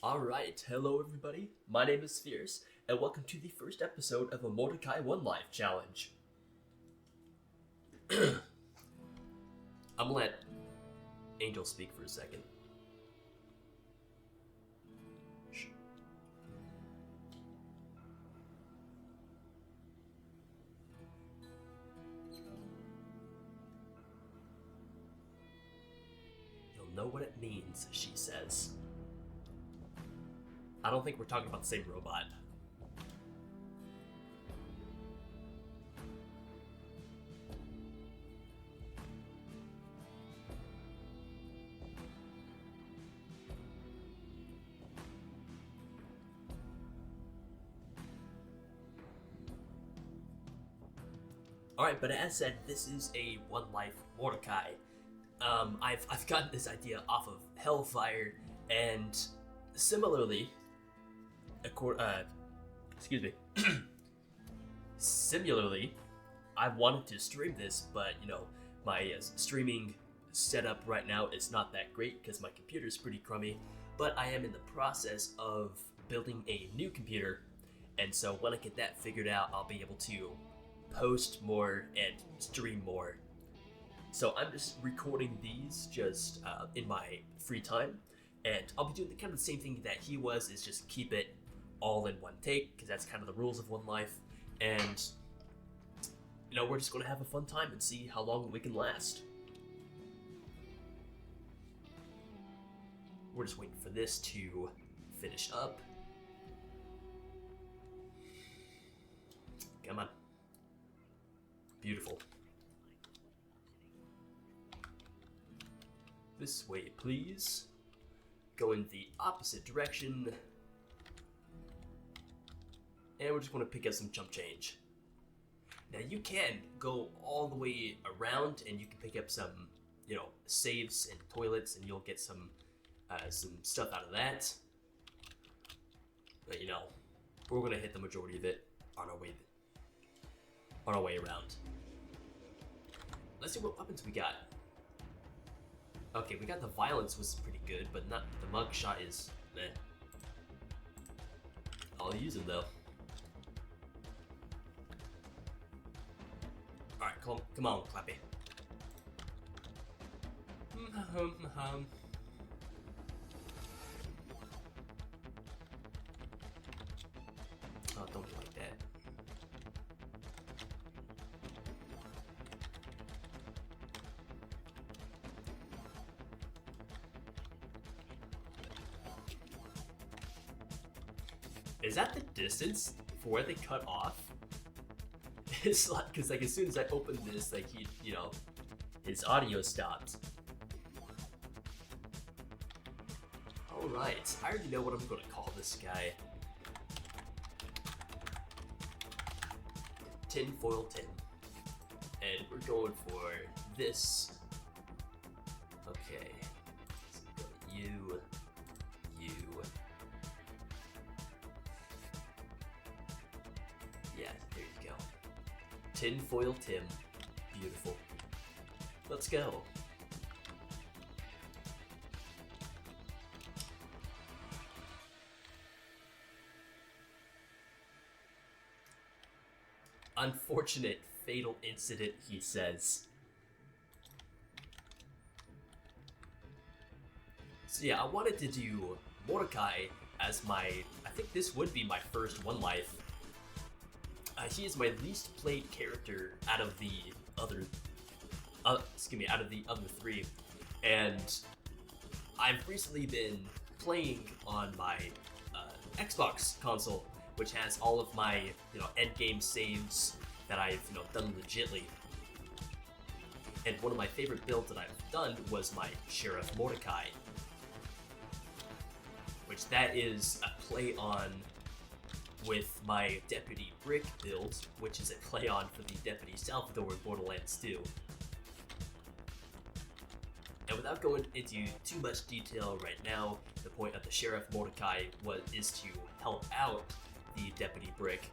Alright, hello everybody, my name is Fierce, and welcome to the first episode of a Mordecai One Life challenge. I'm gonna let Angel speak for a second. Shh. You'll know what it means, she says. I don't think we're talking about the same robot. Alright, but as said, this is a One Life Mordecai. I've gotten this idea off of Hellfire, and similarly, similarly, I wanted to stream this, but my streaming setup right now is not that great because my computer is pretty crummy. But I am in the process of building a new computer, and so when I get that figured out, I'll be able to post more and stream more. So I'm just recording these just in my free time, and I'll be doing the kind of the same thing that he was, is just keep it all in one take, because that's kind of the rules of One Life, and we're just going to have a fun time and see how long we can last. We're just waiting for this to finish up. Come on. Beautiful. This way, please. Go in the opposite direction. And we're just going to pick up some chump change. Now you can go all the way around and you can pick up some, saves and toilets, and you'll get some stuff out of that. But we're going to hit the majority of it on our way around. Let's see what weapons we got. Okay, we got the violence was pretty good, but not the mug shot is meh. I'll use him though. Alright, come on, Clappy. Oh, don't be like that. Is that the distance for where they cut off? It's like, because as soon as I opened this, he, his audio stopped. Alright, I already know what I'm going to call this guy. Tinfoil Tim. And we're going for this. Okay. So you. Yeah, there you go. Tinfoil Tim. Beautiful. Let's go. Unfortunate fatal incident, he says. So yeah, I wanted to do Mordecai as I think this would be my first One Life. He is my least played character out of the other three, and I've recently been playing on my Xbox console, which has all of my end game saves that I've done legitly. And one of my favorite builds that I've done was my Sheriff Mordecai, which that is a play on with my Deputy Brick build, which is a play on for the Deputy Salvador in Borderlands 2. And without going into too much detail right now, the point of the Sheriff Mordecai is to help out the Deputy Brick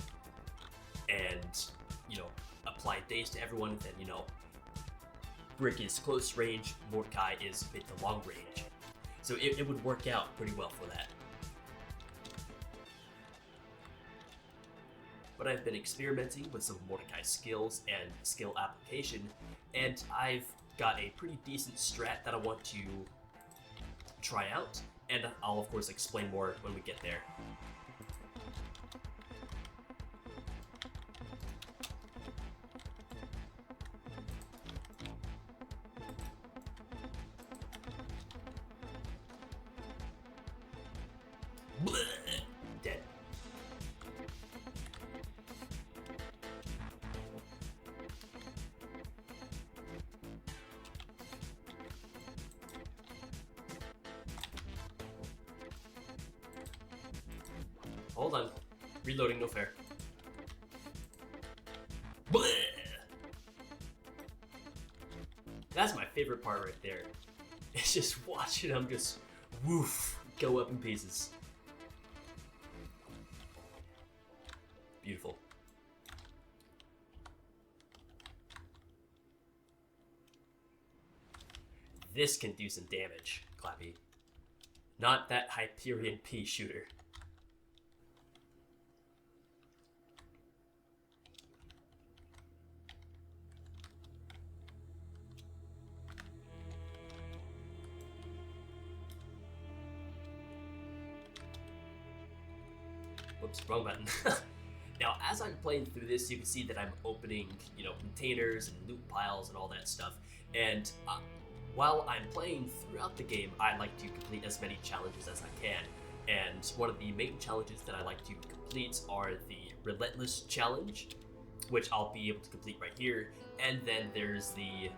and, apply Daze to everyone. Then, Brick is close range, Mordecai is mid to long range. So it would work out pretty well for that. but I've been experimenting with some Mordecai skills and skill application, and I've got a pretty decent strat that I want to try out, and I'll of course explain more when we get there. Dead. Hold on. Reloading, no fair. That's my favorite part right there. It's just watching them just woof go up in pieces. Beautiful. This can do some damage, Clappy. Not that Hyperion pea shooter. Whoops, wrong button. Now, as I'm playing through this, you can see that I'm opening, containers and loot piles and all that stuff. And while I'm playing throughout the game, I like to complete as many challenges as I can. And one of the main challenges that I like to complete are the Relentless Challenge, which I'll be able to complete right here. And then there's the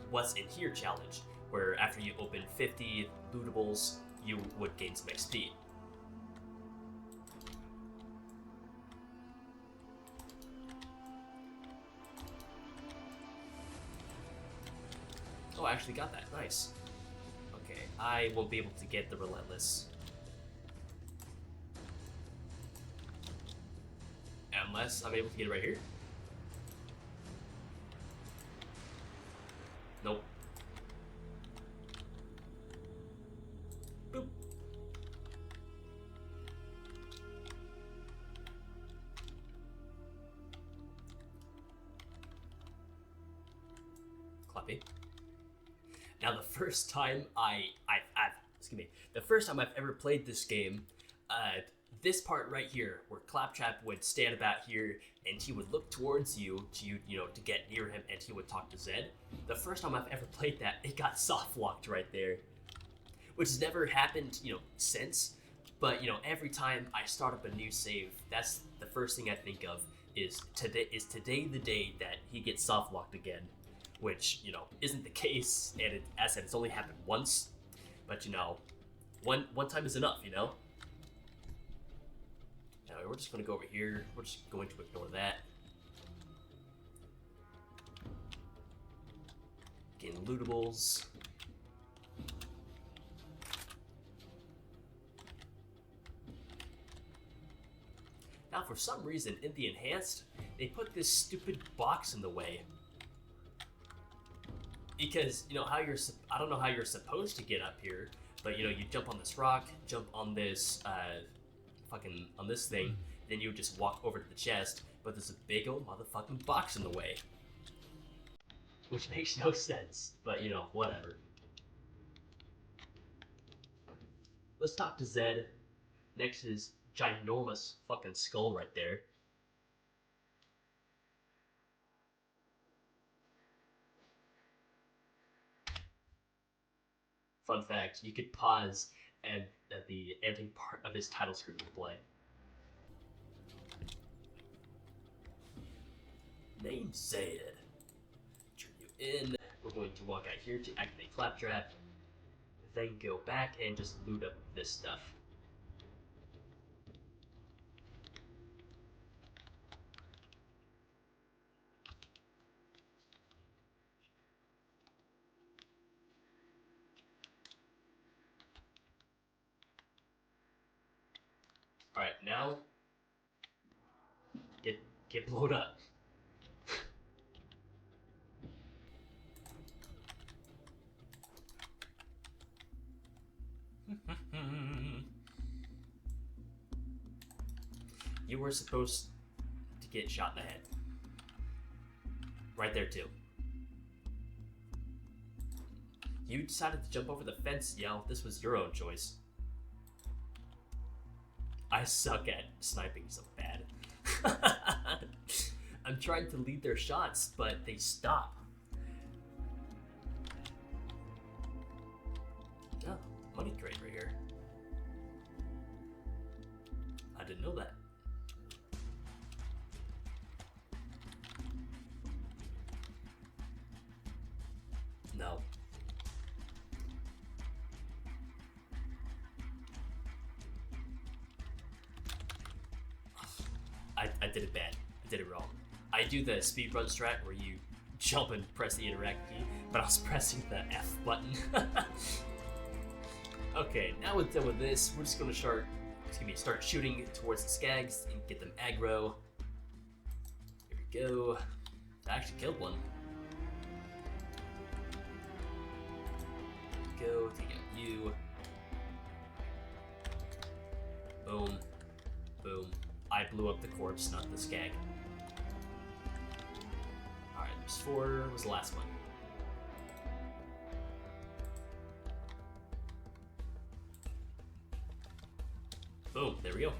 What's in Here challenge, where after you open 50 lootables, you would gain some XP. Oh, I actually got that. Nice. Okay, I won't be able to get the Relentless. Unless I'm able to get it right here. Nope. Boop. Clappy. Now, the first time the first time I've ever played this game, this part right here, where Claptrap would stand about here and he would look towards you to get near him, and he would talk to Zed. The first time I've ever played that, it got soft locked right there, which has never happened, since. But every time I start up a new save, that's the first thing I think of is today the day that he gets soft locked again. Which, isn't the case, and as I said, it's only happened once, but, one time is enough, Now, we're just going to go over here, we're just going to ignore that. Getting lootables. Now, for some reason, in the Enhanced, they put this stupid box in the way. Because, I don't know how you're supposed to get up here, but, you jump on this rock, jump on this, on this thing, then you just walk over to the chest, but there's a big old motherfucking box in the way. Which makes no sense, but, whatever. Let's talk to Zed, next to his ginormous fucking skull right there. Fun fact, you could pause and the ending part of his title screen will play. Name Zed. Turn you in. We're going to walk out here to activate Claptrap, then go back and just loot up this stuff. Alright, now get blown up. You were supposed get shot in the head. Right there too. You decided to jump over the fence, Yell. This was your own choice. I suck at sniping so bad. I'm trying to lead their shots, but they stop. Oh, money crate right here. I didn't know that. No. I did it bad. I did it wrong. I do the speedrun strat where you jump and press the interact key, but I was pressing the F button. Okay, now we're done with this. We're just gonna start shooting towards the skags and get them aggro. Here we go. I actually killed one. Go, take out you. Boom. Boom. I blew up the corpse, not the skag. Alright, there's 4. Was the last one. Boom, there we go.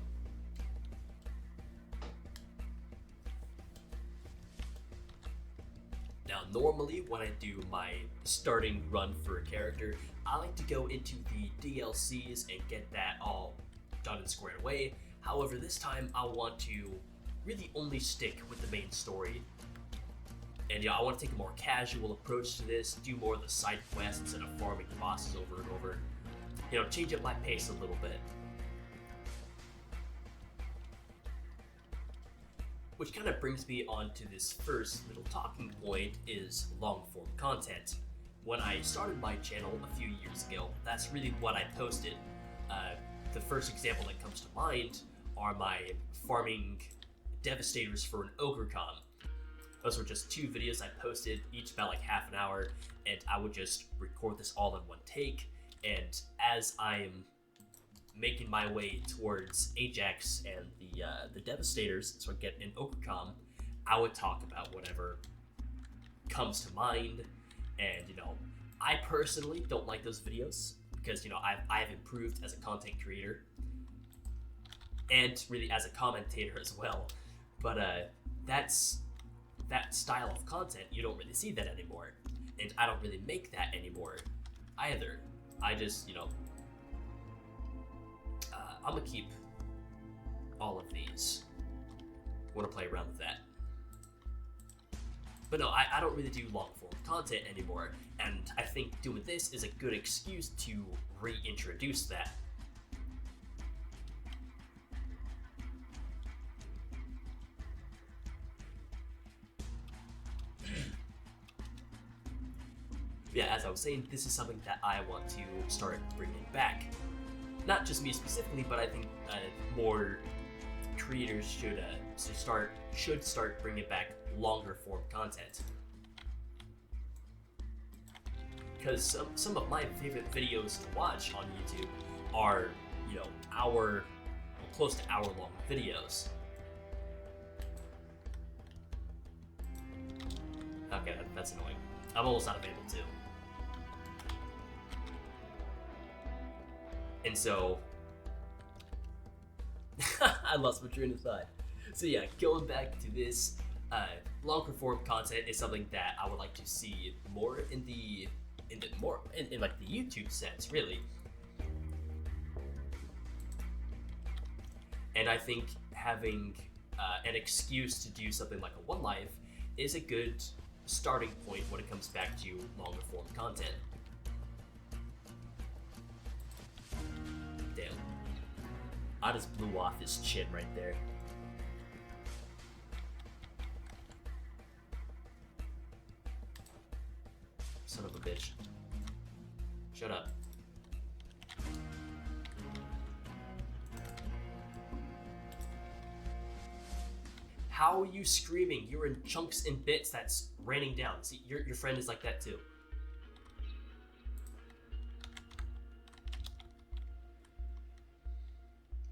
Now, normally when I do my starting run for a character, I like to go into the DLCs and get that all done and squared away. However, this time I want to really only stick with the main story. And yeah, I want to take a more casual approach to this, do more of the side quests instead of farming the bosses over and over. You know, change up my pace a little bit. Which kind of brings me on to this first little talking point, is long-form content. When I started my channel a few years ago, that's really what I posted. The first example that comes to mind are my farming devastators for an ogre con. Those were just 2 videos I posted, each about like half an hour, and I would just record this all in one take. And as I'm making my way towards Ajax and the Devastators, so I get an Ogrecom, I would talk about whatever comes to mind. And you know, I personally don't like those videos because you know I've improved as a content creator and really as a commentator as well. But that style of content, you don't really see that anymore, and I don't really make that anymore either. I just, you know, I'm gonna keep all of these. I want to play around with that. But no, I don't really do long form content anymore, and I think doing this is a good excuse to reintroduce that. Yeah, as I was saying, this is something that I want to start bringing back. Not just me specifically, but I think more creators should start bringing back longer form content. Because some of my favorite videos to watch on YouTube are, you know, close to hour long videos. Okay, that's annoying. I'm almost out of able to. And so, I lost my train of thought. So yeah, going back to this, longer form content is something that I would like to see more in like the YouTube sense, really. And I think having an excuse to do something like a One Life is a good starting point when it comes back to longer form content. Damn. I just blew off his chin right there. Son of a bitch. Shut up. How are you screaming? You're in chunks and bits that's raining down. See, your friend is like that too.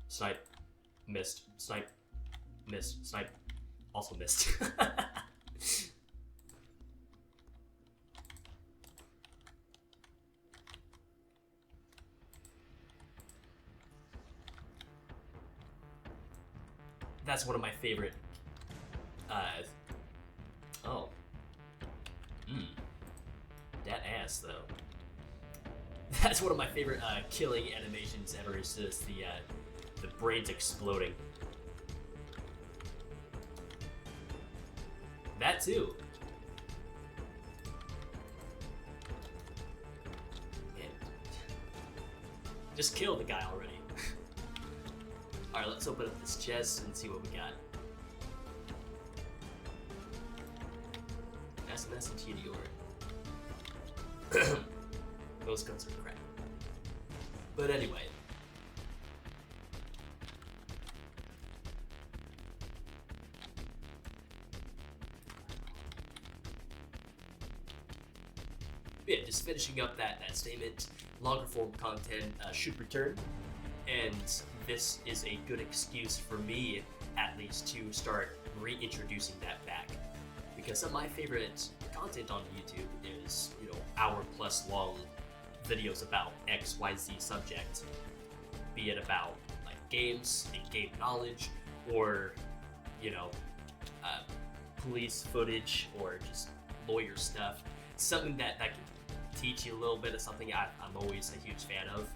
Snipe. Missed. Snipe. Missed. Snipe. Also missed. That's one of my favorite. Oh. That ass, though. That's one of my favorite killing animations ever. Is just the brains exploding. That too. Man. Just kill the guy already. Alright, let's open up this chest and see what we got. SMS and TDR. Those guns are crap. But anyway. Yeah, just finishing up that statement. Longer form content should return. And this is a good excuse for me, at least, to start reintroducing that back. Because some of my favorite content on YouTube is, hour-plus long videos about XYZ subject. Be it about, like, games, and game knowledge, or, police footage, or just lawyer stuff. Something that can teach you a little bit of something I'm always a huge fan of.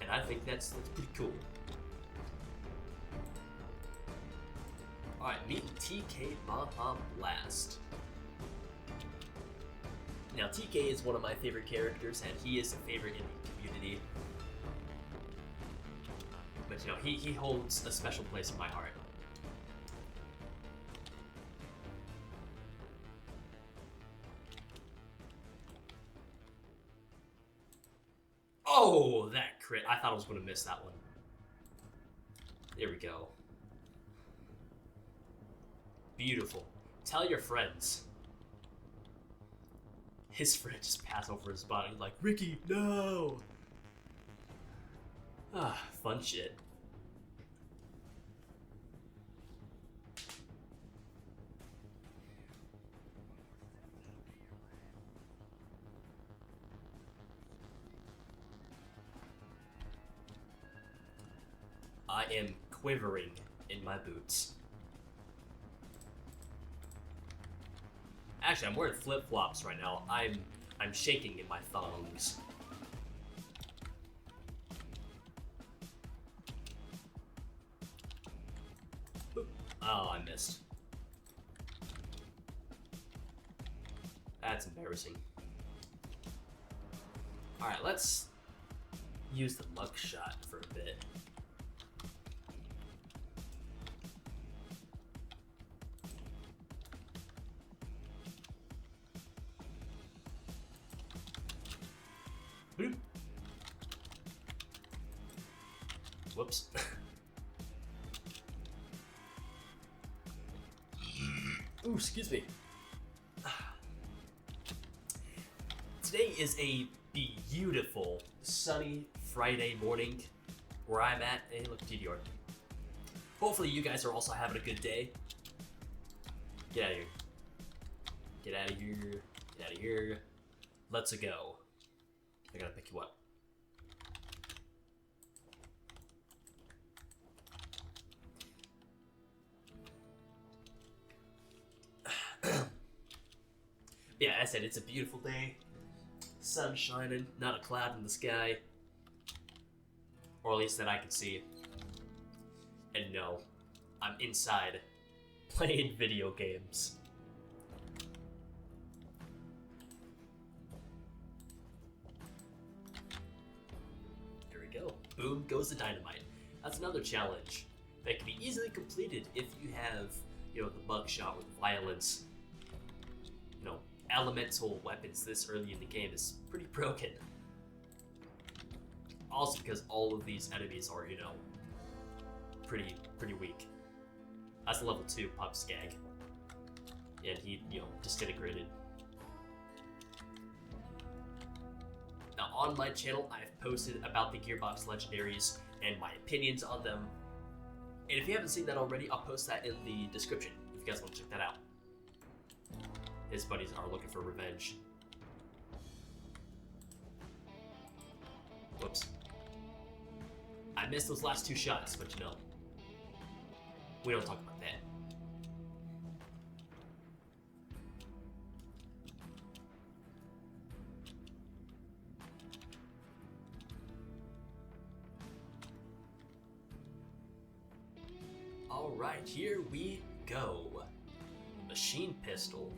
And I think that's pretty cool. Alright, meet TK Baja Blast. Now, TK is one of my favorite characters, and he is a favorite in the community. But, he holds a special place in my heart. Oh, that crit. I thought I was going to miss that one. There we go. Beautiful. Tell your friends. His friend just passed over his body like, Ricky, no! Ah, fun shit. I am quivering in my boots. Actually, I'm wearing flip-flops right now. I'm shaking in my thongs. Oop. Oh, I missed. That's embarrassing. Alright, let's use the luck shot for a bit. Boop. Whoops. Ooh, excuse me. Today is a beautiful, sunny Friday morning where I'm at. Hey, look, TDR. Hopefully you guys are also having a good day. Get out of here. Get out of here. Get out of here. Let's go. I gotta pick you up. Yeah, I said it's a beautiful day. Sun shining, not a cloud in the sky. Or at least that I can see. And no, I'm inside playing video games. There we go. Boom goes the dynamite. That's another challenge that can be easily completed if you have, the bug shot with violence. Elemental weapons this early in the game is pretty broken. Also because all of these enemies are, pretty weak. That's level 2 Pup Skag. And he, disintegrated. Now on my channel, I've posted about the Gearbox Legendaries and my opinions on them. And if you haven't seen that already, I'll post that in the description if you guys want to check that out. His buddies are looking for revenge. Whoops. I missed those last 2 shots, but you know, we don't talk about that. Alright, here we go. Machine pistol.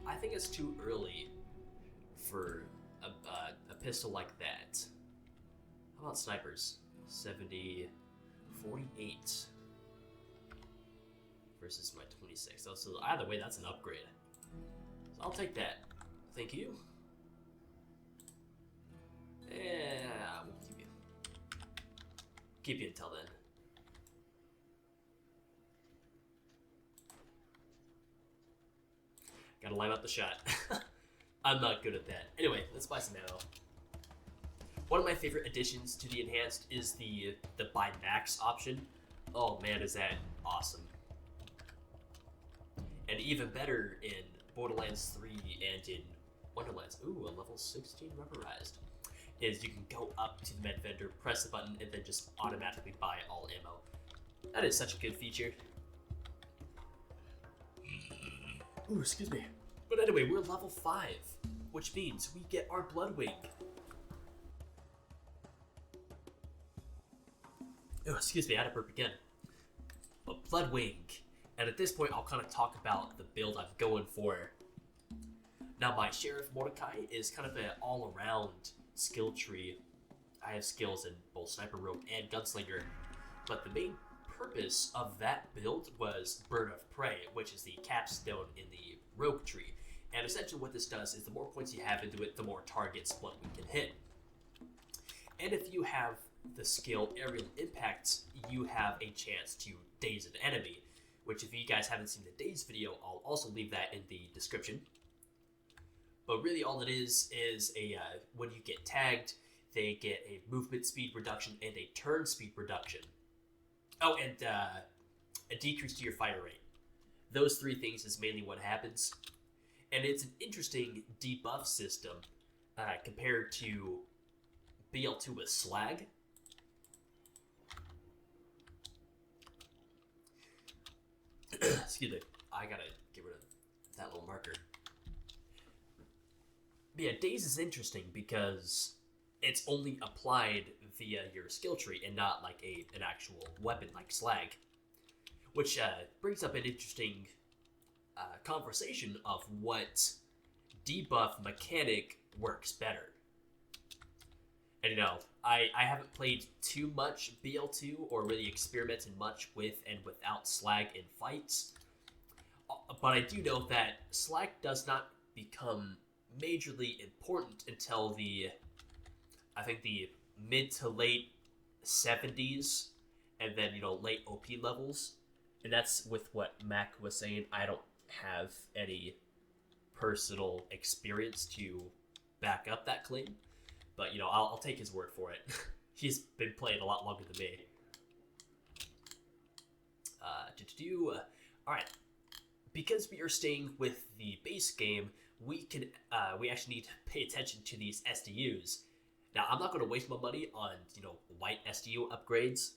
I think it's too early for a pistol like that. How about snipers? 70, 48 versus my 26. So either way, that's an upgrade. So I'll take that. Thank you. Yeah, we'll keep you until then. Gotta line up the shot. I'm not good at that. Anyway, let's buy some ammo. One of my favorite additions to the enhanced is the buy max option. Oh man, is that awesome. And even better in Borderlands 3 and in Wonderlands. Ooh, a level 16 rubberized. Is you can go up to the med vendor, press the button, and then just automatically buy all ammo. That is such a good feature. Ooh, excuse me. But anyway, we're level 5, which means we get our Bloodwing. Oh, excuse me, I had to burp again. But Bloodwing. And at this point, I'll kind of talk about the build I'm going for. Now, my Sheriff Mordecai is kind of an all-around skill tree. I have skills in both Sniper, Rogue, and Gunslinger. But the main purpose of that build was Bird of Prey, which is the capstone in the Rogue tree. And essentially what this does is the more points you have into it, the more targets Bloodwing can hit. And if you have the skill Aerial Impact, you have a chance to daze an enemy, which if you guys haven't seen the Daze video, I'll also leave that in the description. But really all it is a when you get tagged, they get a movement speed reduction and a turn speed reduction. Oh, and a decrease to your fire rate. Those 3 things is mainly what happens. And it's an interesting debuff system compared to BL2 with Slag. Excuse me, I gotta get rid of that little marker. But yeah, Daze is interesting because it's only applied via your skill tree and not like an actual weapon like Slag. Which brings up an interesting conversation of what debuff mechanic works better. And you know, I haven't played too much BL2 or really experimented much with and without Slag in fights. But I do know that Slag does not become majorly important until I think the mid to late 70s and then, you know, late OP levels. And that's with what Mac was saying. I don't have any personal experience to back up that claim. But, you know, I'll take his word for it. He's been playing a lot longer than me. Alright. Because we are staying with the base game, we actually need to pay attention to these SDUs. Now, I'm not going to waste my money on, you know, white SDU upgrades.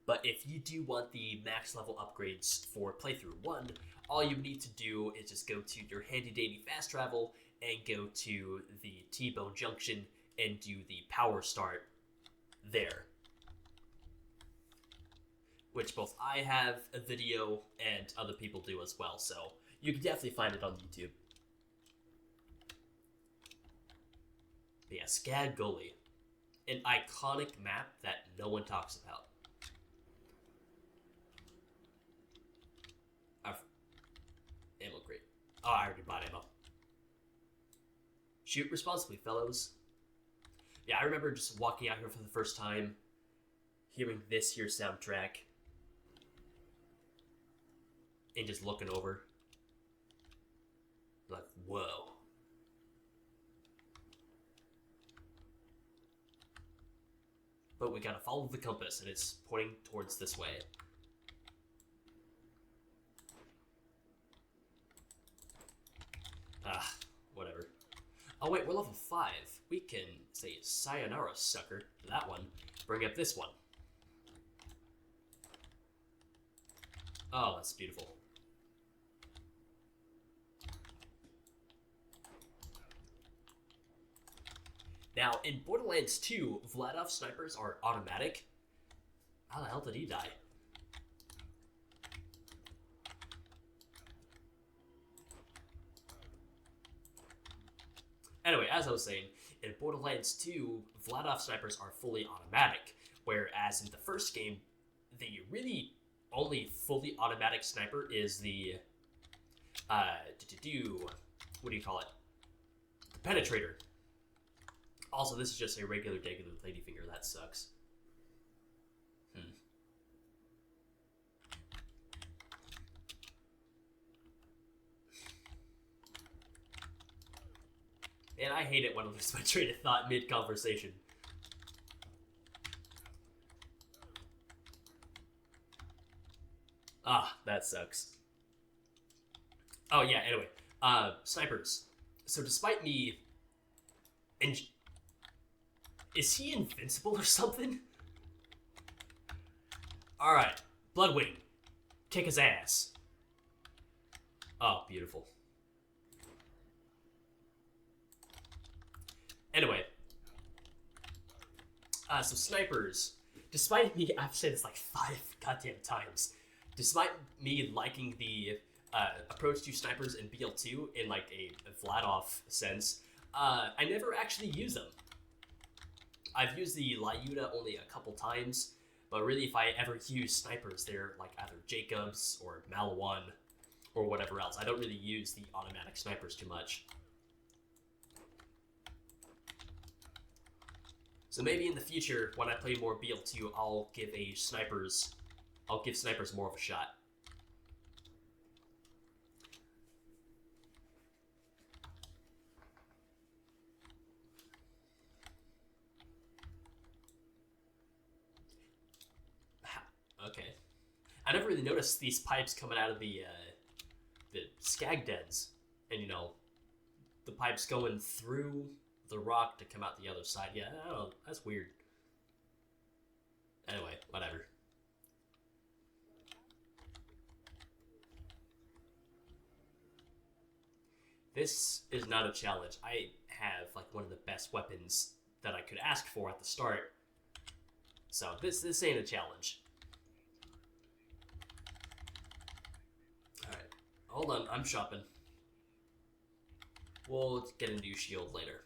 But if you do want the max level upgrades for playthrough 1, all you need to do is just go to your handy dandy fast travel and go to the T-Bone Junction and do the power start there. Which both I have a video and other people do as well, so you can definitely find it on YouTube. But yeah, Skag Gully. An iconic map that no one talks about. Ammo crate. Oh, I already bought ammo. Shoot responsibly, fellows. Yeah, I remember just walking out here for the first time, hearing this here soundtrack, and just looking over. Like, whoa. But we gotta follow the compass, and it's pointing towards this way. Ah, whatever. Oh wait, we're level 5. We can say sayonara, sucker, to that one. Bring up this one. Oh, that's beautiful. Now, in Borderlands 2, Vladov snipers are automatic. How the hell did he die? Anyway, as I was saying, in Borderlands 2, Vladov snipers are fully automatic, whereas in the first game, the really only fully automatic sniper is the, what do you call it? The Penetrator. Also, this is just a regular ladyfinger. That sucks. And I hate it when I lose my train of thought mid-conversation. Ah, that sucks. Oh yeah, anyway. Snipers. So despite me... Is he invincible or something? Alright, Bloodwing. Kick his ass. Oh, beautiful. Anyway. So snipers. Despite me, I've said this like 5 goddamn times. Despite me liking the approach to snipers in BL2 in like a Vladov sense, I never actually use them. I've used the Lyuda only a couple times, but really if I ever use snipers, they're like either Jacobs or Malawan or whatever else. I don't really use the automatic snipers too much. So maybe in the future, when I play more BL2, I'll give snipers more of a shot. Okay. I never really noticed these pipes coming out of the skag dens. And, you know, the pipes going through the rock to come out the other side. Yeah, I don't know. That's weird. Anyway, whatever. This is not a challenge. I have, like, one of the best weapons that I could ask for at the start. So, this ain't a challenge. Alright. Hold on, I'm shopping. We'll get a new shield later.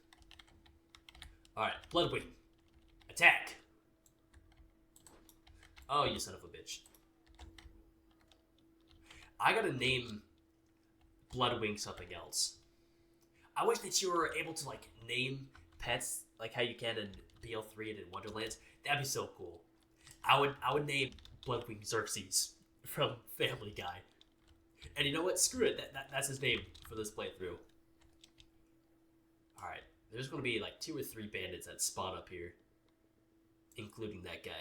Alright, Bloodwing. Attack! Oh, you son of a bitch. I gotta name Bloodwing something else. I wish that you were able to, like, name pets like how you can in BL3 and in Wonderlands. That'd be so cool. I would name Bloodwing Xerxes from Family Guy. And you know what? Screw it. That's his name for this playthrough. Alright. There's going to be like 2 or 3 bandits that spawn up here. Including that guy.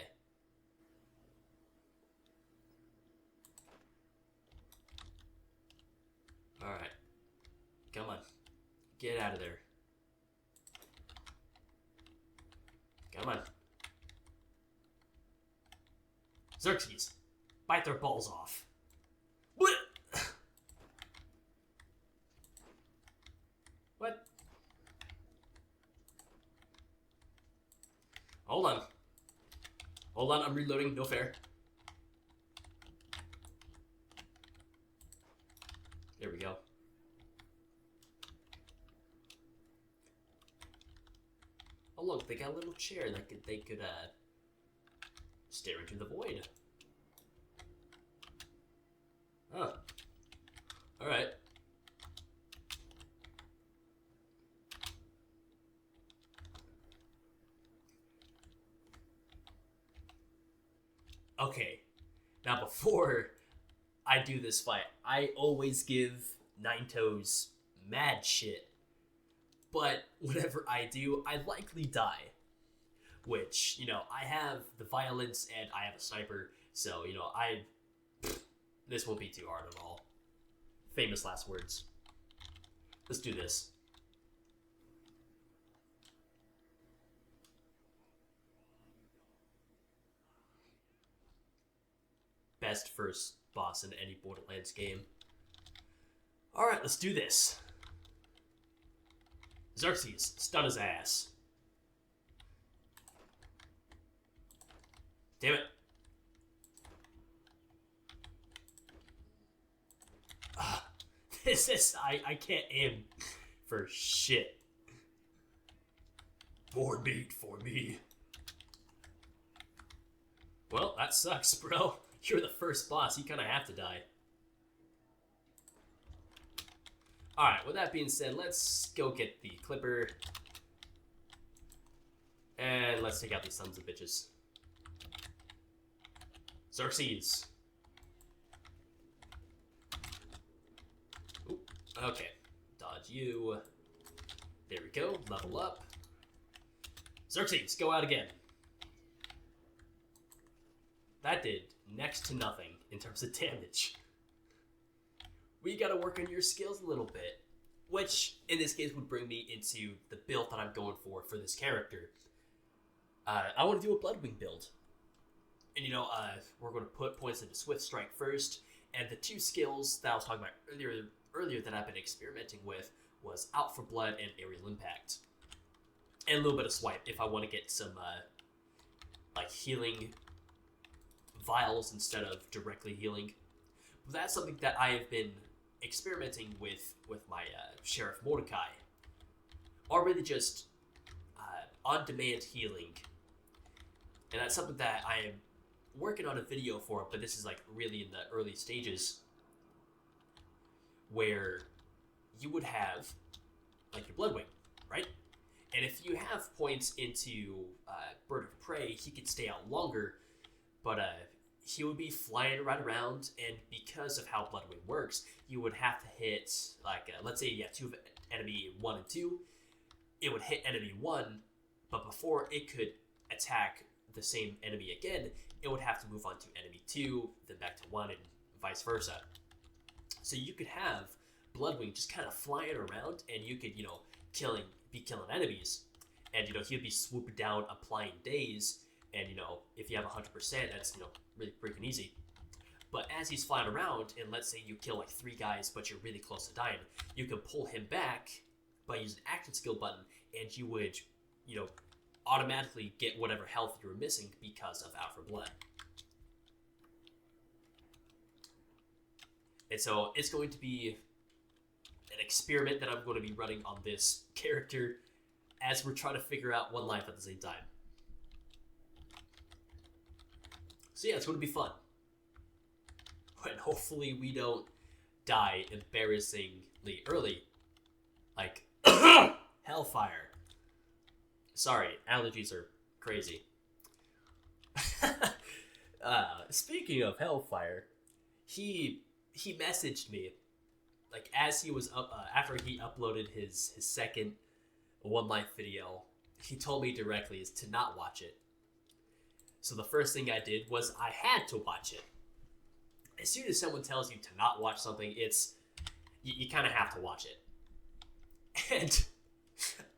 Alright. Come on. Get out of there. Come on. Xerxes. Bite their balls off. What? What? Hold on. Hold on, I'm reloading. No fair. There we go. Oh look, they got a little chair that they could stare into the void. Oh. Alright. Okay. Now before I do this fight, I always give Nine Toes mad shit. But whenever I do, I likely die. which, you know, I have the violence and I have a sniper, so, you know, this won't be too hard at all. Famous last words. Let's do this. Best first boss in any Borderlands game. Alright, let's do this. Xerxes, stun his ass. Damn it. I can't aim for shit. More meat for me. Well, that sucks, bro. You're the first boss, you kinda have to die. Alright, with that being said, let's go get the clipper. And let's take out these sons of bitches. Xerxes. Ooh, okay. Dodge you. There we go. Level up. Xerxes, go out again. That did next to nothing in terms of damage. We gotta work on your skills a little bit, which in this case would bring me into the build that I'm going for this character. I want to do a Bloodwing build. And you know, we're going to put points into Swift Strike first, and the two skills that I was talking about earlier that I've been experimenting with was Out for Blood and Aerial Impact. And a little bit of Swipe if I want to get some like healing vials instead of directly healing. But that's something that I have been experimenting with my Sheriff Mordecai. Or really just on-demand healing. And that's something that I am working on a video for, but this is like really in the early stages, where you would have like your Bloodwing, right? And if you have points into Bird of Prey, he could stay out longer, but he would be flying right around, and because of how Bloodwing works, you would have to hit, like, let's say you have two enemy 1 and 2, it would hit enemy 1, but before it could attack the same enemy again, it would have to move on to enemy 2, then back to 1, and vice versa. So you could have Bloodwing just kind of flying around, and you could, you know, be killing enemies, and, you know, he'd be swooping down, applying Daze, and, you know, if you have 100%, that's, you know, really freaking easy. But as he's flying around, and let's say you kill like 3 guys, but you're really close to dying, you can pull him back by using the action skill button, and you would, you know, automatically get whatever health you were missing because of Out for Blood. And so it's going to be an experiment that I'm going to be running on this character as we're trying to figure out one life at the same time. So yeah, it's going to be fun. And hopefully we don't die embarrassingly early. Like, Hellfire. Sorry, allergies are crazy. Speaking of Hellfire, he messaged me, like, as he was up, after he uploaded his second One Life video, he told me directly is to not watch it. So the first thing I did was I had to watch it. As soon as someone tells you to not watch something, it's, you kind of have to watch it. And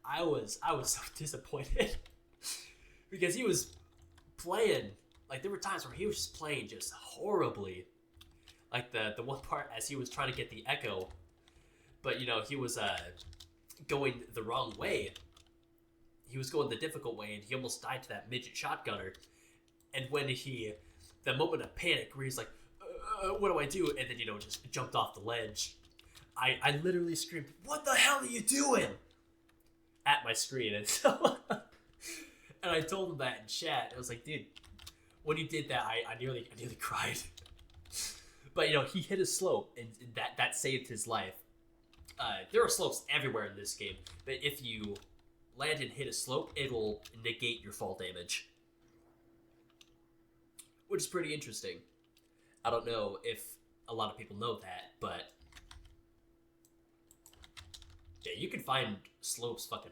I was so disappointed because he was playing, like, there were times where he was just playing just horribly. Like the one part as he was trying to get the echo, but, you know, he was going the wrong way. He was going the difficult way, and he almost died to that midget shotgunner. And when the moment of panic where he's like, what do I do? And then, you know, just jumped off the ledge. I literally screamed, "What the hell are you doing?" at my screen. And so, and I told him that in chat. I was like, dude, when you did that, I nearly cried. But, you know, he hit a slope, and that saved his life. There are slopes everywhere in this game, but if you land and hit a slope, it'll negate your fall damage. Which is pretty interesting. I don't know if a lot of people know that, but yeah, you can find slopes fucking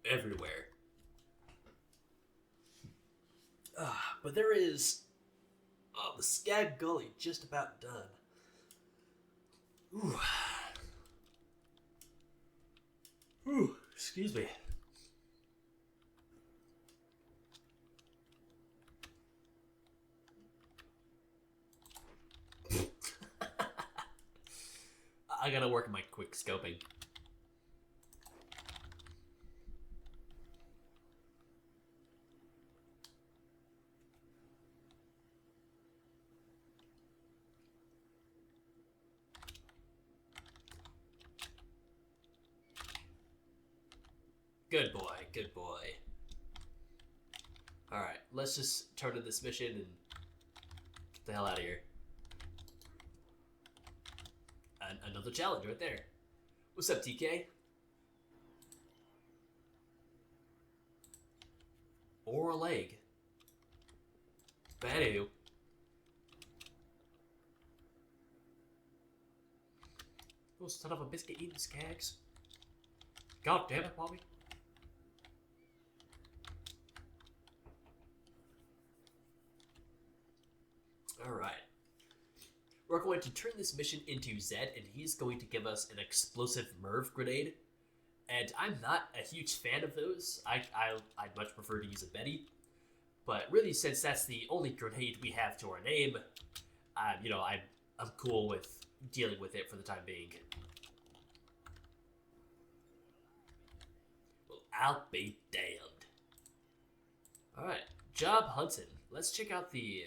everywhere. But there is the Skag Gully just about done. Ooh. Ooh, excuse me. I gotta work on my quick scoping. Good boy, good boy. Alright, let's just turn to this mission and get the hell out of here. And another challenge right there. What's up, TK? Or a leg. But anywho. Oh, son of a biscuit eating skags. God damn it, Bobby. Alright. We're going to turn this mission into Zed, and he's going to give us an explosive Merv grenade. And I'm not a huge fan of those. I'd much prefer to use a Betty. But really, since that's the only grenade we have to our name, you know, I'm cool with dealing with it for the time being. Well, I'll be damned. Alright, job hunting. Let's check out the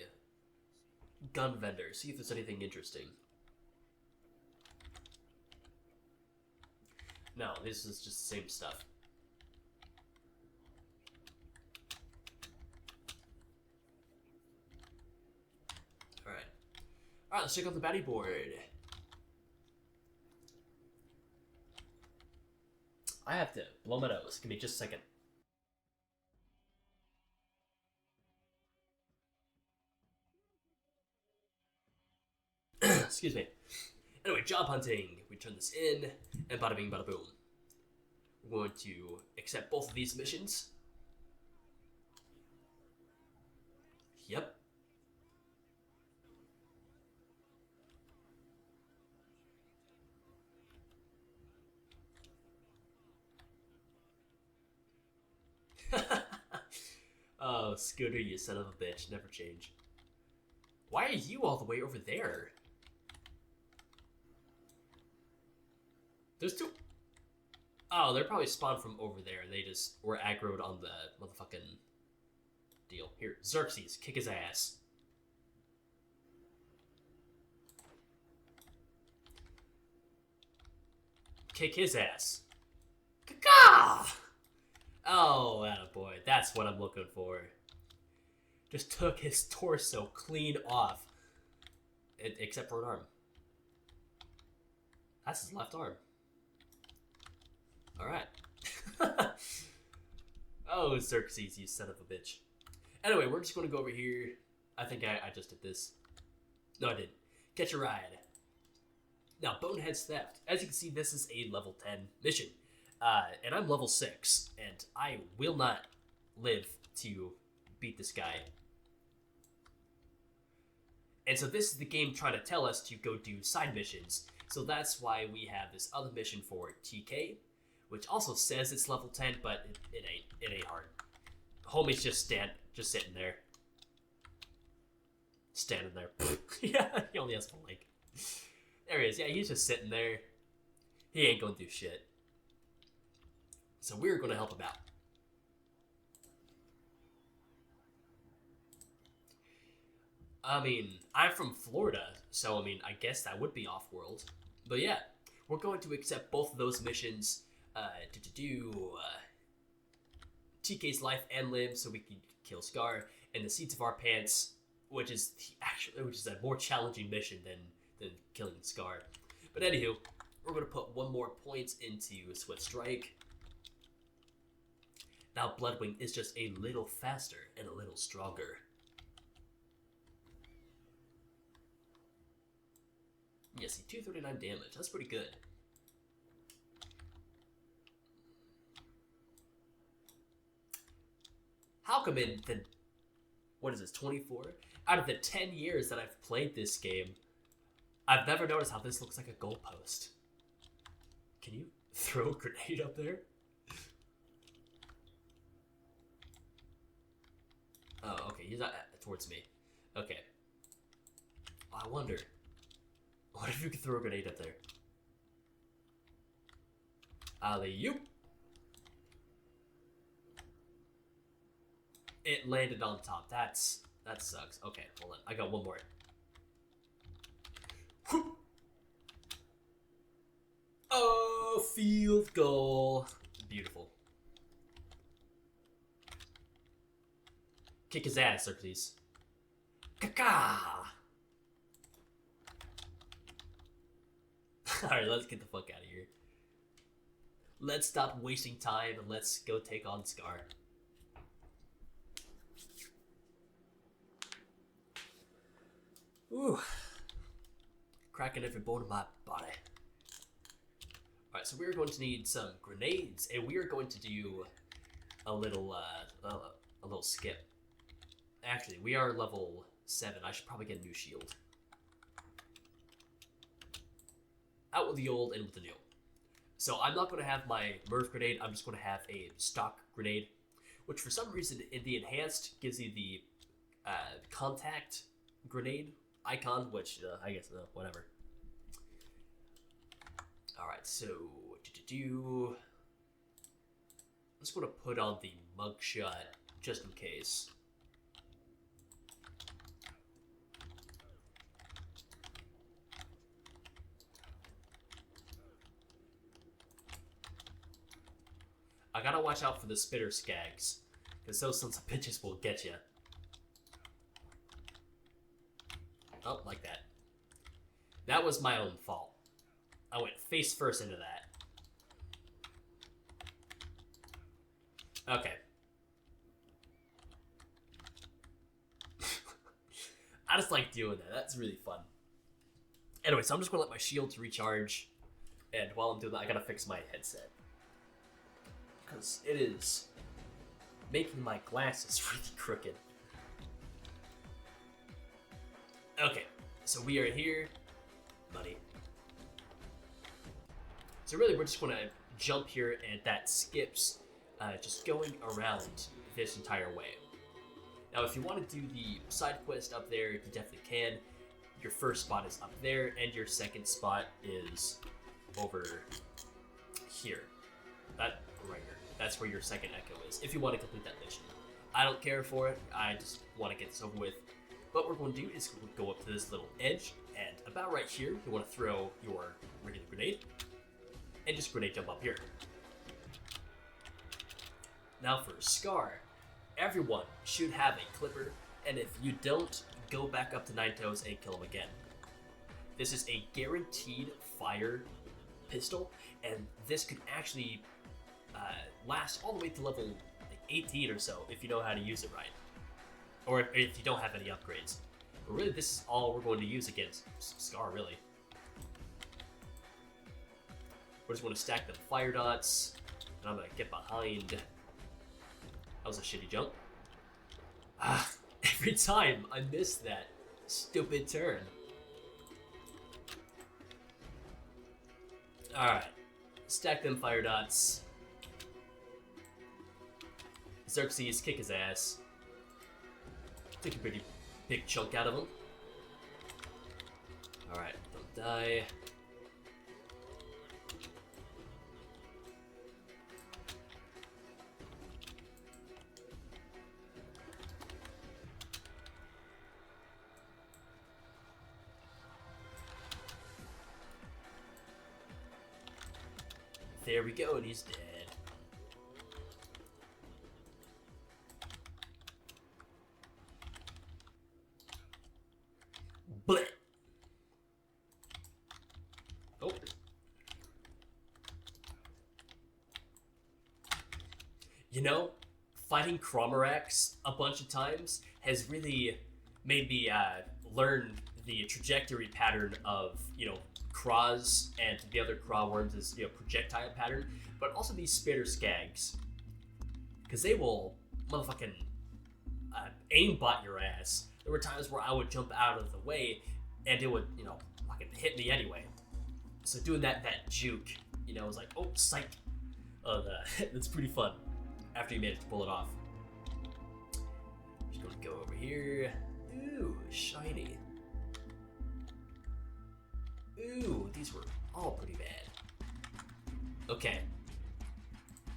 gun vendor, see if there's anything interesting. No, this is just the same stuff. Alright. Alright, let's check out the baddie board. I have to blow my nose. Give me just a second. Excuse me. Anyway, job hunting. We turn this in, and bada bing, bada boom. We're going to accept both of these missions. Yep. Oh, Scooter, you son of a bitch. Never change. Why are you all the way over there? There's two. Oh, they're probably spawned from over there, and they just were aggroed on the motherfucking deal. Here, Xerxes, kick his ass. Kick his ass. Caca! Oh, attaboy. That's what I'm looking for. Just took his torso clean off. Except for an arm. That's his left arm. Alright. Oh, Xerxes, you son of a bitch. Anyway, we're just going to go over here. I think I just did this. No, I didn't. Catch a ride. Now, Bonehead's Theft. As you can see, this is a level 10 mission. And I'm level 6, and I will not live to beat this guy. And so this is the game trying to tell us to go do side missions. So that's why we have this other mission for TK, which also says it's level 10, but it ain't hard. Homie's just sitting there. Standing there. Yeah, he only has one leg. There he is. Yeah, he's just sitting there. He ain't gonna do shit. So we're gonna help him out. I mean, I'm from Florida, so I mean, I guess that would be off-world. But yeah, we're going to accept both of those missions to do TK's life and limb, so we can kill Scar, and the seats of our pants, which is a more challenging mission than killing Scar. But anywho, we're going to put one more point into Swift Strike. Now Bloodwing is just a little faster and a little stronger. Yeah, see, 239 damage. That's pretty good. How come then what is this, 24? Out of the 10 years that I've played this game, I've never noticed how this looks like a goalpost. Can you throw a grenade up there? Oh, okay, he's not towards me. Okay. Oh, I wonder. What if you could throw a grenade up there? Alley-oop! It landed on top. That sucks. Okay, hold on. I got one more. Whew. Oh, field goal. Beautiful. Kick his ass, Xerxes. Caca! Alright, let's get the fuck out of here. Let's stop wasting time and let's go take on Scar. Ooh. Cracking every bone in my body. Alright, so we're going to need some grenades, and we are going to do a little skip. Actually, we are level 7. I should probably get a new shield. Out with the old, in with the new. So I'm not going to have my Murph grenade, I'm just going to have a stock grenade, which for some reason in the enhanced gives you the contact grenade icon, which I guess whatever. Alright, so I'm just going to put on the mugshot just in case. I gotta watch out for the spitter skags, because those sons of bitches will get you. Oh, like that. That was my own fault. I went face first into that. Okay. I just like doing that. That's really fun. Anyway, so I'm just gonna let my shields recharge, and while I'm doing that, I gotta fix my headset. Because it is making my glasses really crooked. Okay, so we are here, buddy. So really, we're just going to jump here, and that skips just going around this entire way. Now, if you want to do the side quest up there, you definitely can. Your first spot is up there, and your second spot is over here. That right here. That's where your second echo is, if you want to complete that mission. I don't care for it, I just want to get this over with. What we're going to do is go up to this little edge, and about right here, you want to throw your regular grenade, and just grenade jump up here. Now for Scar, everyone should have a clipper, and if you don't, go back up to 9 toes and kill him again. This is a guaranteed fire pistol, and this could actually last all the way to level 18 or so if you know how to use it right. Or if you don't have any upgrades. But really, this is all we're going to use against Scar, really. We're just going to stack the fire dots, and I'm going to get behind. That was a shitty jump. Every time I miss that stupid turn. Alright. Stack them fire dots. Xerxes, kick his ass. Take a pretty big chunk out of him. Alright, don't die. There we go, and he's dead. Blech. Oh. You know, fighting Cromorax a bunch of times has really made me learn the trajectory pattern of, Craws and the other Craw worms' projectile pattern, but also these spitter skags. Because they will motherfucking aimbot your ass. There were times where I would jump out of the way, and it would, fucking hit me anyway. So doing that juke, was like, oh, psych. That's pretty fun after you manage to pull it off. Just gonna go over here. Ooh, shiny. Ooh, these were all pretty bad. Okay.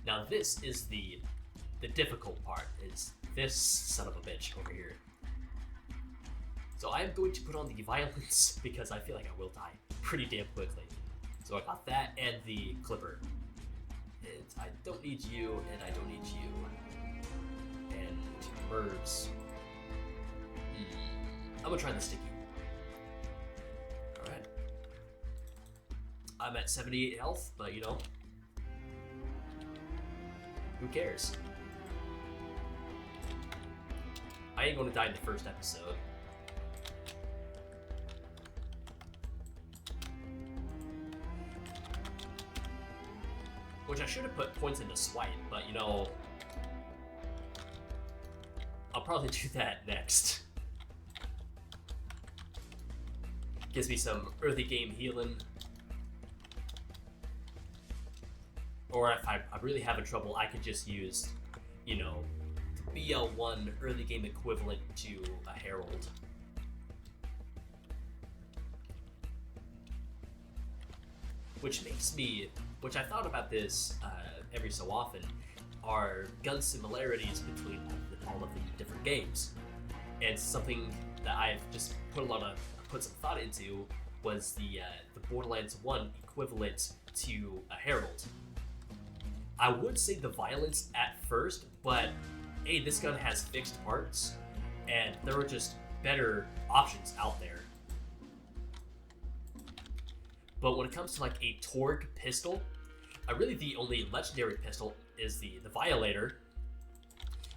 Now this is the difficult part, is this son of a bitch over here. So I'm going to put on the violence because I feel like I will die pretty damn quickly. So I got that and the clipper. And I don't need you, and I don't need you. And herbs. I'm gonna try the sticky. Alright. I'm at 78 health, but who cares? I ain't gonna die in the first episode. Which I should have put points into swipe, but I'll probably do that next. Gives me some early game healing. Or if I'm really having trouble, I could just use, BL1 early game equivalent to a Herald. Which I thought about this every so often, are gun similarities between all of the different games. And something that I've just put some thought into was the Borderlands 1 equivalent to a Herald. I would say the violence at first, but hey, this gun has fixed parts, and there are just better options out there. But when it comes to like a Torgue pistol, really the only legendary pistol is the Violator,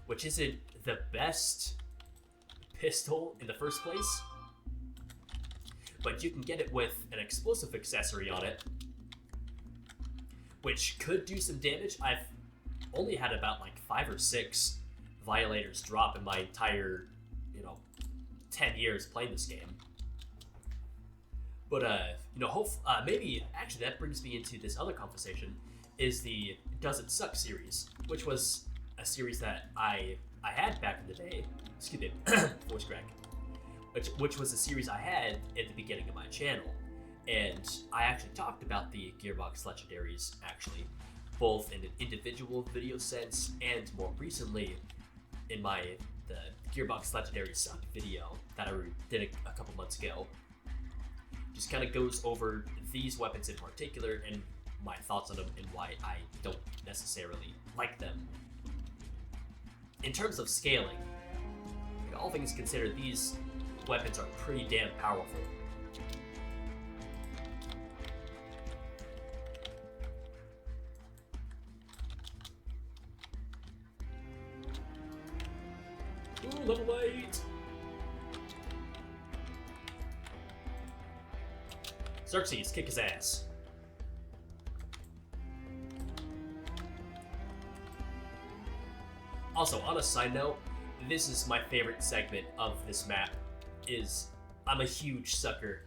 which isn't the best pistol in the first place, but you can get it with an explosive accessory on it, which could do some damage. I've only had about like 5 or 6 Violators drop in my entire, 10 years playing this game. But, maybe, actually that brings me into this other conversation, is the Does It Suck series, which was a series that I had back in the day. Excuse me, voice crack. Which was a series I had at the beginning of my channel. And I actually talked about the Gearbox Legendaries, actually, both in an individual video sense and more recently in the Gearbox Legendaries video that I did a couple months ago. Just kind of goes over these weapons in particular and my thoughts on them and why I don't necessarily like them. In terms of scaling, all things considered, these weapons are pretty damn powerful. Ooh, level 8! Xerxes, kick his ass. Also, on a side note, this is my favorite segment of this map, I'm a huge sucker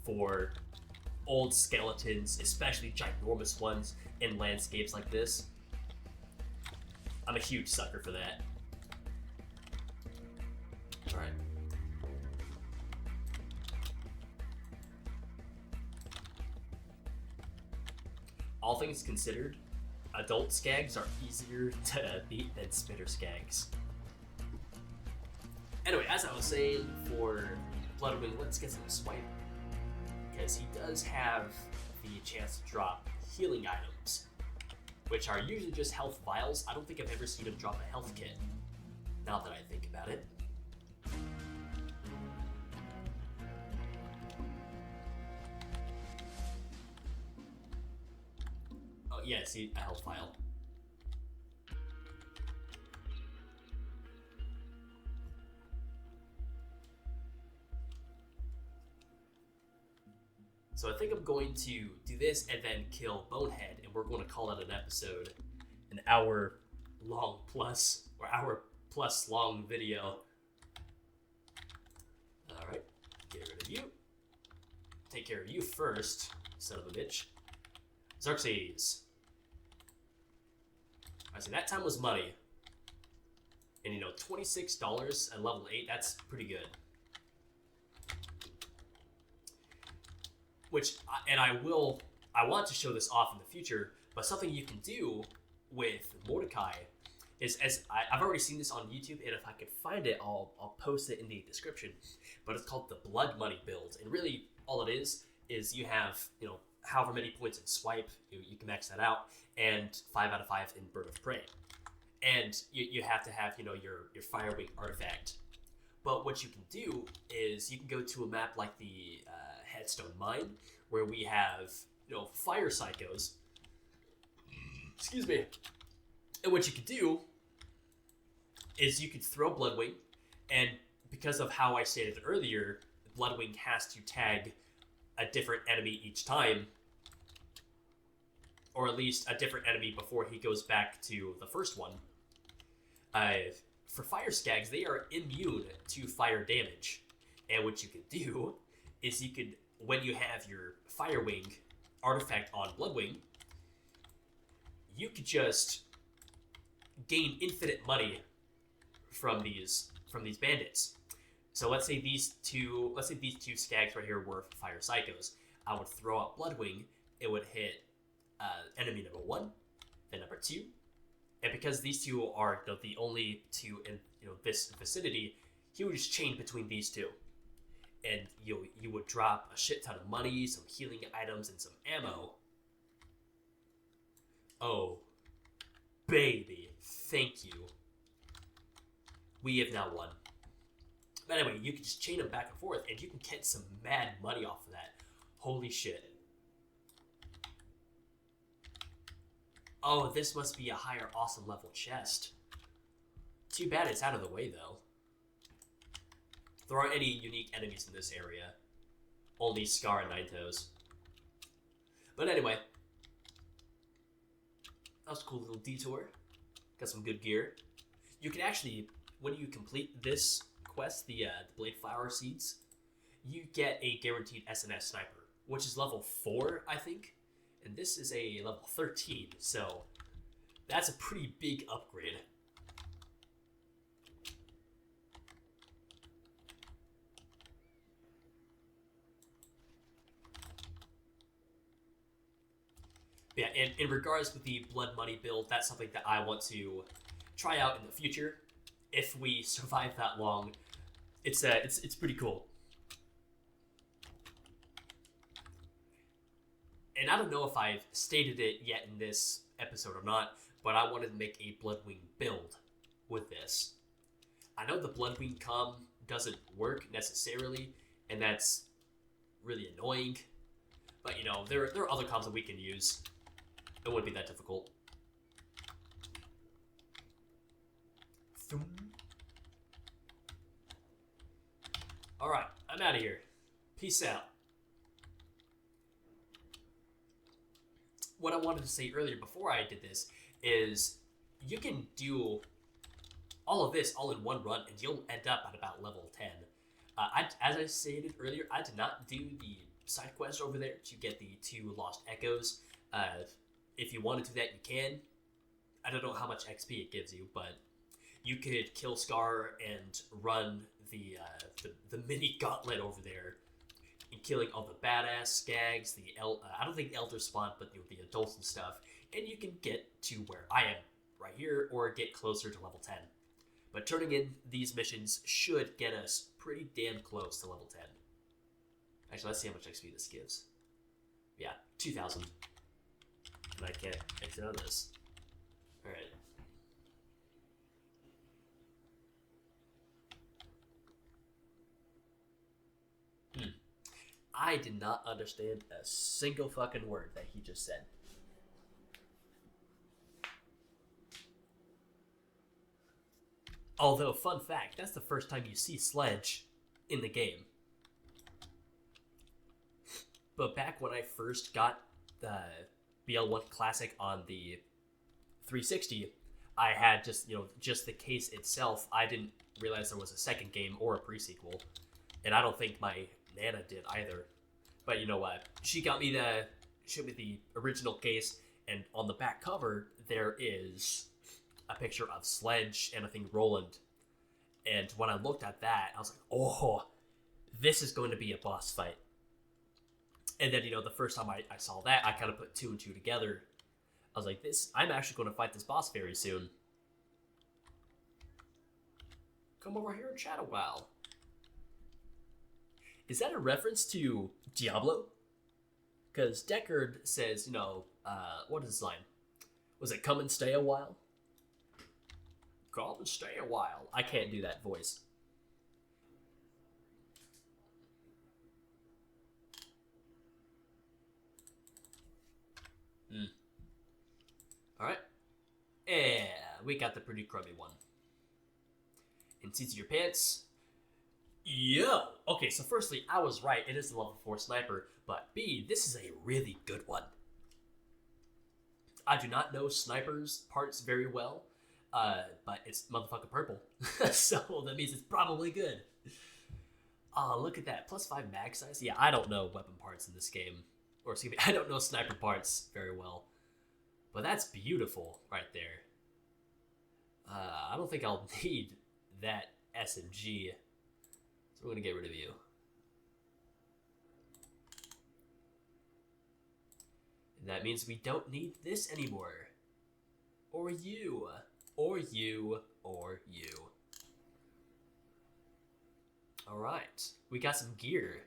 for old skeletons, especially ginormous ones in landscapes like this. I'm a huge sucker for that. Alright. All things considered, adult skags are easier to beat than spitter skags. Anyway, as I was saying, for Bloodwing, let's get some swipe, because he does have the chance to drop healing items, which are usually just health vials. I don't think I've ever seen him drop a health kit, now that I think about it. Oh yeah, see, a health vial. So I think I'm going to do this and then kill Bonehead, and we're going to call it an episode, an hour long plus, or hour plus long video. Alright, get rid of you. Take care of you first, son of a bitch. Xerxes. I see, that time was money. And you know, $26 at level 8, that's pretty good. I want to show this off in the future, but something you can do with Mordecai is, I've already seen this on YouTube, and if I could find it, I'll post it in the description. But it's called the Blood Money build, and really all it is you have, you know, however many points in Swipe, you can max that out, and 5 out of 5 in Bird of Prey. And you have to have, you know, your Firewing artifact. But what you can do is you can go to a map like the Headstone Mine, where we have, you know, fire psychos. Excuse me. And what you could do is you could throw Bloodwing, and because of how I stated earlier, Bloodwing has to tag a different enemy each time, or at least a different enemy before he goes back to the first one. For fire skags, they are immune to fire damage, and what you can do is you could, when you have your Firewing artifact on Bloodwing, you could just gain infinite money from these bandits. So let's say these two skags right here were fire psychos. I would throw out Bloodwing, it would hit enemy number 1, then number 2, and because these two are the only two in, you know, this vicinity, he would just chain between these two, and you would drop a shit ton of money, some healing items, and some ammo. Oh, baby, thank you. We have now won. But anyway, you can just chain them back and forth, and you can get some mad money off of that. Holy shit. Oh, this must be a higher awesome level chest. Too bad it's out of the way, though. There aren't any unique enemies in this area. Only Scar and Ninetoes. But anyway, that was a cool little detour. Got some good gear. You can actually, when you complete this quest, the Blade Flower Seeds, you get a guaranteed SNS Sniper, which is level 4, I think. And this is a level 13, so that's a pretty big upgrade. Yeah, and in regards with the Blood Money build, that's something that I want to try out in the future. If we survive that long, it's pretty cool. And I don't know if I've stated it yet in this episode or not, but I wanted to make a Bloodwing build with this. I know the Bloodwing comm doesn't work necessarily, and that's really annoying. But you know, there are other comms that we can use. It wouldn't be that difficult. Alright, I'm out of here. Peace out. What I wanted to say earlier before I did this is you can do all of this all in one run and you'll end up at about level 10. As I stated earlier, I did not do the side quest over there to get the 2 Lost Echoes. If you want to do that, you can. I don't know how much XP it gives you, but you could kill Scar and run the mini gauntlet over there, and killing all the badass skags, I don't think the elders spawn, but the adults and stuff, and you can get to where I am, right here, or get closer to level 10. But turning in these missions should get us pretty damn close to level 10. Actually, let's see how much XP this gives. Yeah, 2,000. And I can't exit out of this. Alright. I did not understand a single fucking word that he just said. Although, fun fact, that's the first time you see Sledge in the game. But back when I first got the BL1 Classic on the 360, I had just, just the case itself. I didn't realize there was a second game or a pre-sequel. And I don't think my Nana did either. But you know what? She showed me the original case, and on the back cover, there is a picture of Sledge and I think Roland. And when I looked at that, I was like, oh, this is going to be a boss fight. And then, the first time I saw that, I kind of put two and two together. I was like, I'm actually going to fight this boss very soon. Come over here and chat a while. Is that a reference to Diablo? Because Deckard says, what is his line? Was it come and stay a while? Come and stay a while. I can't do that voice. Alright. Yeah, we got the pretty crummy one. In seats of your pants. Yo! Okay, so firstly, I was right. It is a level 4 sniper. But B, this is a really good one. I do not know snipers' parts very well. But it's motherfucking purple. So that means it's probably good. Oh, look at that. +5 mag size? Yeah, I don't know weapon parts in this game. Or excuse me, I don't know sniper parts very well. But that's beautiful right there. I don't think I'll need that SMG. So we're going to get rid of you. And that means we don't need this anymore. Or you. Or you. Or you. Alright. We got some gear.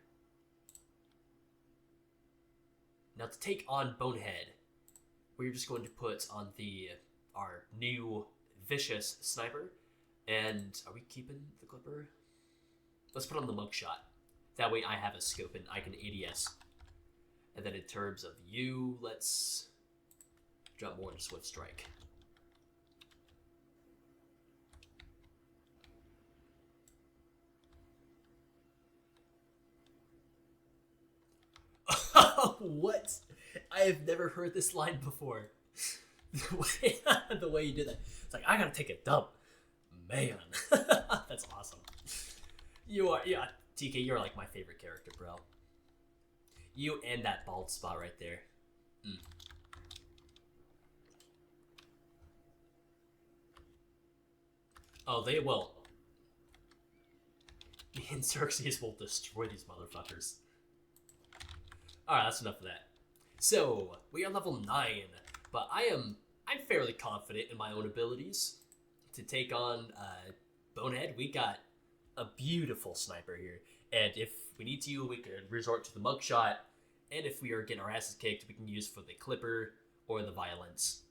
Now to take on Bonehead, we're just going to put on our new vicious sniper. And are we keeping the clipper? Let's put on the mugshot. That way I have a scope and I can ADS. And then in terms of you, let's jump more into Swift Strike. What? I have never heard this line before. The way you did that. It's like, I gotta take a dump. Man. That's awesome. TK, you're like my favorite character, bro. You and that bald spot right there. Oh, they will. Me and Xerxes will destroy these motherfuckers. Alright, that's enough of that. So, we are level 9, but I'm fairly confident in my own abilities to take on Bonehead. We got a beautiful sniper here, and if we need to, we could resort to the mugshot, and if we are getting our asses kicked, we can use for the clipper or the violence.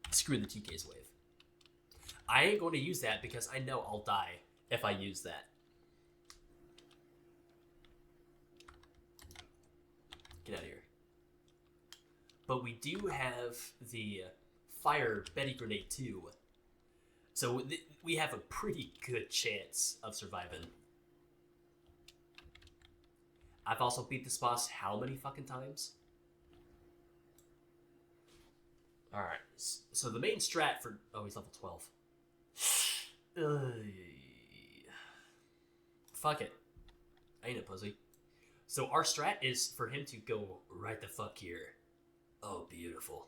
Screw the TK's wave. I ain't going to use that because I know I'll die if I use that. Get out of here. But we do have the fire Betty grenade too. So we have a pretty good chance of surviving. I've also beat this boss how many fucking times? Alright, so the main strat for... Oh, he's level 12. Fuck it. I ain't a pussy. So our strat is for him to go right the fuck here. Oh, beautiful.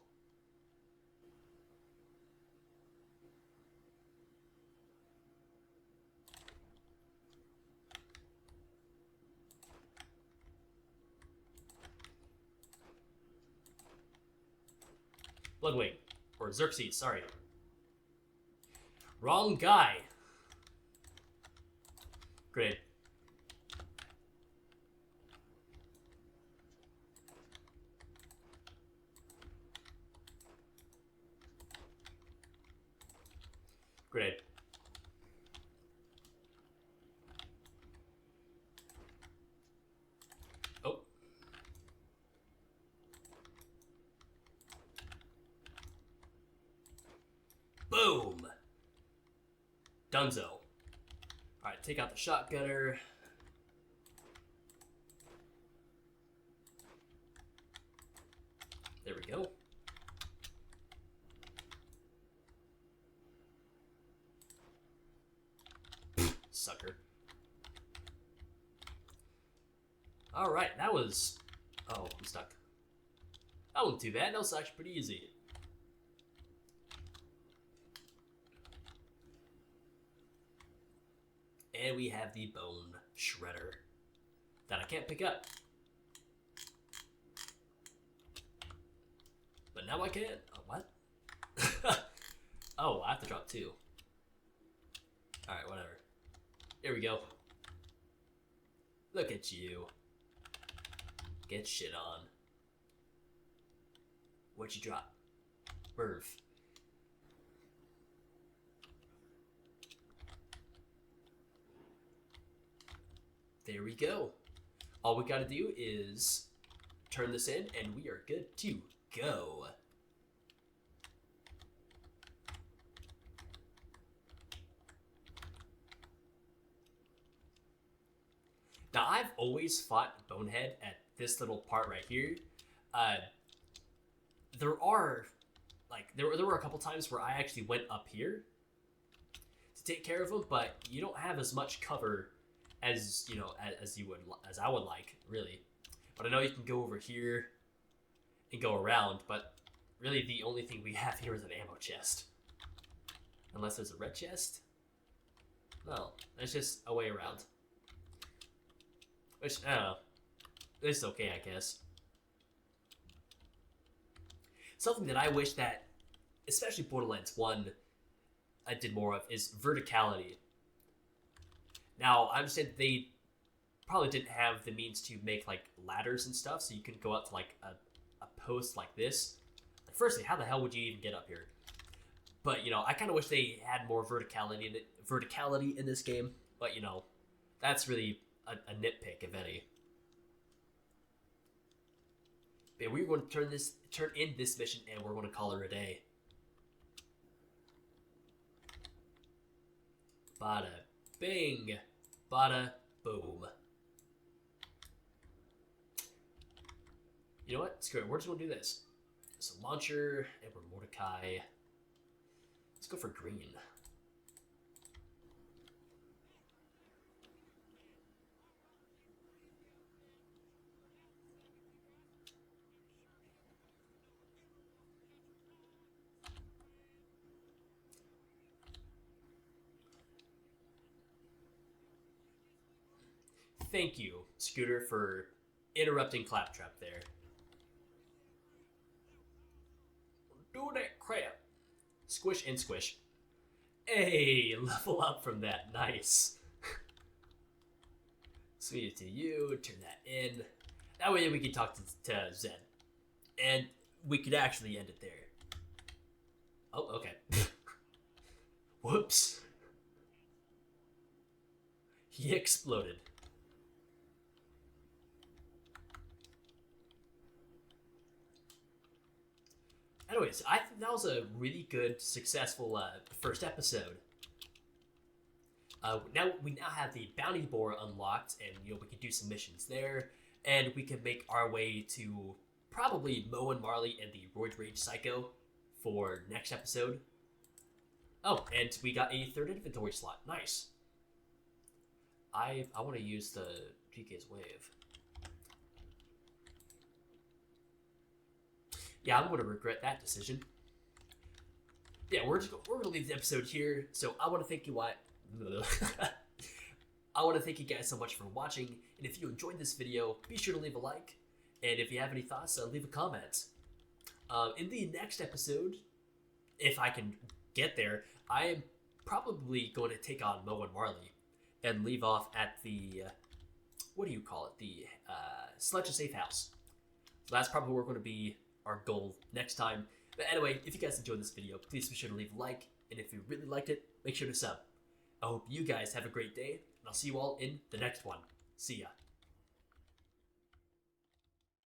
Bloodwing. Or Xerxes, sorry. Wrong guy. Great. Great. Oh. Boom. Dunzo. Alright, take out the shotgunner. There we go. sucker. Alright, that was... Oh, I'm stuck. That wasn't too bad. That was actually pretty easy. And we have the bone shredder that I can't pick up. But now I can. Oh, what? Oh, I have to drop 2. Alright, whatever. Here we go. Look at you. Get shit on. What'd you drop? Merv. There we go. All we gotta do is turn this in and we are good to go. Now, I've always fought Bonehead at this little part right here. There were a couple times where I actually went up here to take care of him, but you don't have as much cover as as I would like, really. But I know you can go over here and go around, but really the only thing we have here is an ammo chest. Unless there's a red chest. No, there's just a way around. Which, I don't know. It's okay, I guess. Something that I wish that, especially Borderlands 1, I did more of is verticality. Now, I understand they probably didn't have the means to make, like, ladders and stuff, so you couldn't go up to, like, a post like this. Like, firstly, how the hell would you even get up here? But, you know, I kind of wish they had more verticality in this game, but, you know, that's really a nitpick, if any. But we're going to turn in this mission, and we're going to call her a day. Bada bing, bada boom. You know what? Screw it. We're just going to do this. So launcher, and we're Mordecai. Let's go for green. Thank you, Scooter, for interrupting Claptrap there. Do that crap. Squish and squish. Hey, level up from that. Nice. Sweet it to you. Turn that in. That way we can talk to Zen. And we could actually end it there. Oh, okay. Whoops. He exploded. Anyways, I think that was a really good, successful first episode. We now have the bounty boar unlocked, and we can do some missions there, and we can make our way to probably Moe and Marley and the Roid Rage Psycho for next episode. Oh, and we got a 3rd inventory slot. Nice. I want to use the GK's Wave. Yeah, I'm going to regret that decision. Yeah, we're going to leave the episode here. So I want to thank you I want to thank you guys so much for watching. And if you enjoyed this video, be sure to leave a like. And if you have any thoughts, leave a comment. In the next episode, if I can get there, I am probably going to take on Moe and Marley and leave off at the, what do you call it? The Sledge Safe House. So that's probably where we're going to be. Our goal next time. But anyway, if you guys enjoyed this video, please be sure to leave a like, and if you really liked it, make sure to sub. I hope you guys have a great day, and I'll see you all in the next one. See ya.